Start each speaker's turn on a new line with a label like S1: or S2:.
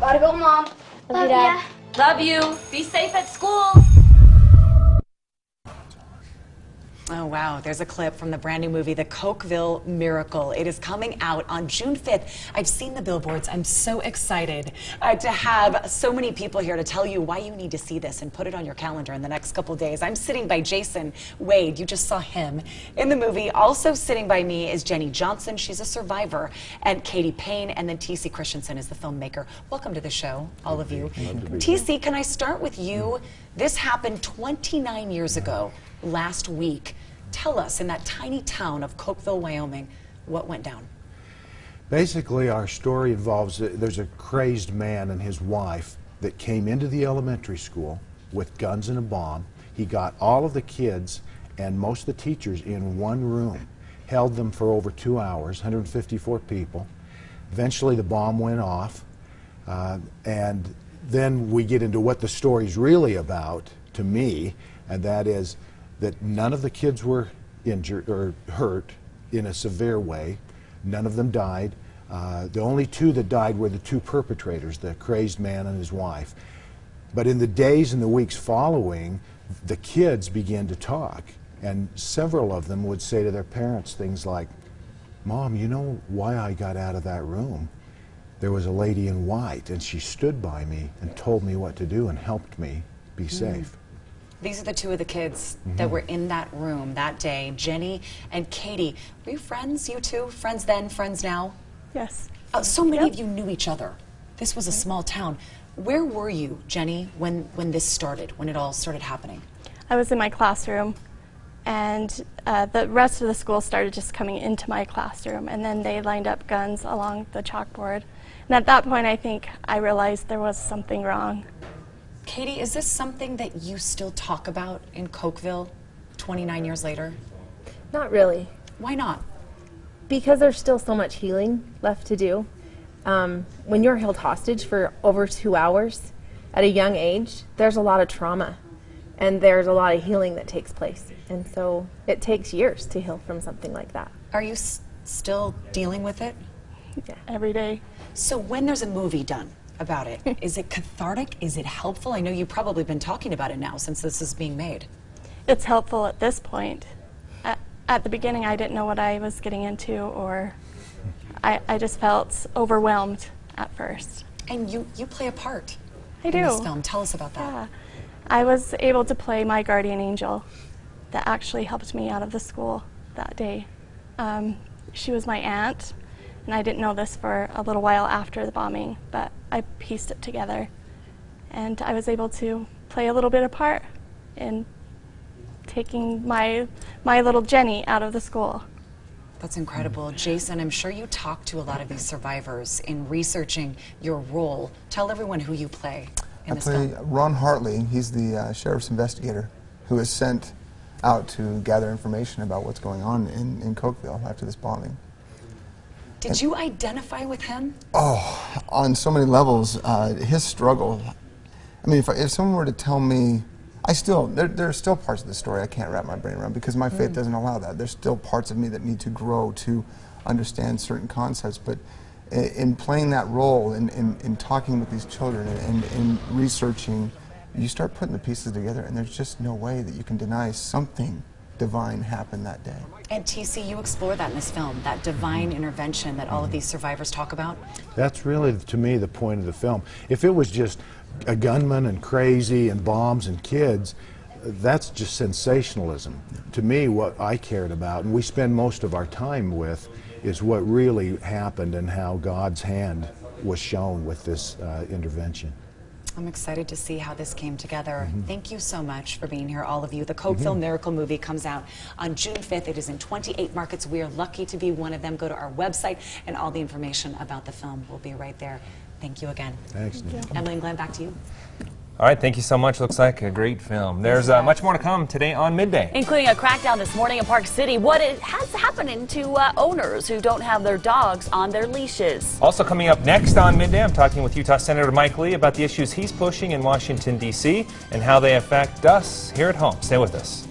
S1: Gotta go, Mom.
S2: Love you, Dad.
S3: Love you. Be safe at school.
S4: Oh, wow. There's a clip from the brand new movie, The Cokeville Miracle. It is coming out on June 5th. I've seen the billboards. I'm so excited to have so many people here to tell you why you need to see this and put it on your calendar in the next couple days. I'm sitting by Jason Wade. You just saw him in the movie. Also sitting by me is Jennie Johnson. She's a survivor. And Katy Payne. And then T.C. Christensen is the filmmaker. Welcome to the show, all of you. T.C., can I start with you? This happened 29 years ago. Last week. Tell us, in that tiny town of Cokeville, Wyoming, what went down?
S5: Basically, our story involves, there's a crazed man and his wife that came into the elementary school with guns and a bomb. He got all of the kids and most of the teachers in one room, held them for over 2 hours, 154 people. Eventually the bomb went off, and then we get into what the story's really about, to me, and that is that none of the kids were injured or hurt in a severe way. None of them died. The only two that died were the two perpetrators, the crazed man and his wife. But in the days and the weeks following, the kids began to talk, and several of them would say to their parents things like, "Mom, you know why I got out of that room? There was a lady in white, and she stood by me and told me what to do and helped me be safe."
S4: These are the two of the kids that were in that room that day, Jennie and Katy. Were you friends, you two? Friends then, friends now?
S6: Yes.
S4: So many of you knew each other. This was a small town. Where were you, Jennie, when this started, when it all started happening?
S6: I was in my classroom, and the rest of the school started just coming into my classroom, and then they lined up guns along the chalkboard. And at that point, I think I realized there was something wrong.
S4: Katy, is this something that you still talk about in Cokeville 29 years later?
S1: Not really.
S4: Why not?
S1: Because there's still so much healing left to do. When you're held hostage for over 2 hours at a young age, there's a lot of trauma and there's a lot of healing that takes place. And so it takes years to heal from something like that.
S4: Are you still dealing with it?
S6: Yeah. Every day.
S4: So when there's a movie done about it, is it cathartic? Is it helpful? I know you've probably been talking about it now since this is being made.
S6: It's helpful at this point. At the beginning, I didn't know what I was getting into, or I just felt overwhelmed at first.
S4: And you play a part
S6: in
S4: this film. Tell us about that.
S6: Yeah. I was able to play my guardian angel that actually helped me out of the school that day. She was my aunt, and I didn't know this for a little while after the bombing, but I pieced it together. And I was able to play a little bit of part in taking my little Jennie out of the school.
S4: That's incredible. Jason, I'm sure you talked to a lot of these survivors in researching your role. Tell everyone who you play in this film.
S7: I play Ron Hartley. He's the sheriff's investigator who is sent out to gather information about what's going on in Cokeville after this bombing.
S4: Did you identify with him?
S7: Oh, on so many levels. His struggle. I mean, if someone were to tell me, there are still parts of the story I can't wrap my brain around because my faith doesn't allow that. There's still parts of me that need to grow to understand certain concepts. But in playing that role, in talking with these children, and in researching, you start putting the pieces together, and there's just no way that you can deny something divine happened that day.
S4: And T.C., you explore that in this film, that divine intervention that all of these survivors talk about?
S5: That's really, to me, the point of the film. If it was just a gunman and crazy and bombs and kids, that's just sensationalism. To me, what I cared about, and we spend most of our time with, is what really happened and how God's hand was shown with this intervention.
S4: I'm excited to see how this came together. Thank you so much for being here, all of you. The Cokeville Miracle movie comes out on June 5th. It is in 28 markets. We are lucky to be one of them. Go to our website, and all the information about the film will be right there. Thank you again.
S5: Thanks.
S4: Emily and Glenn, back to you.
S8: All right, thank you so much. Looks like a great film. There's much more to come today on Midday.
S3: Including a crackdown this morning in Park City. What has happened to owners who don't have their dogs on their leashes.
S8: Also coming up next on Midday, I'm talking with Utah Senator Mike Lee about the issues he's pushing in Washington, D.C. and how they affect us here at home. Stay with us.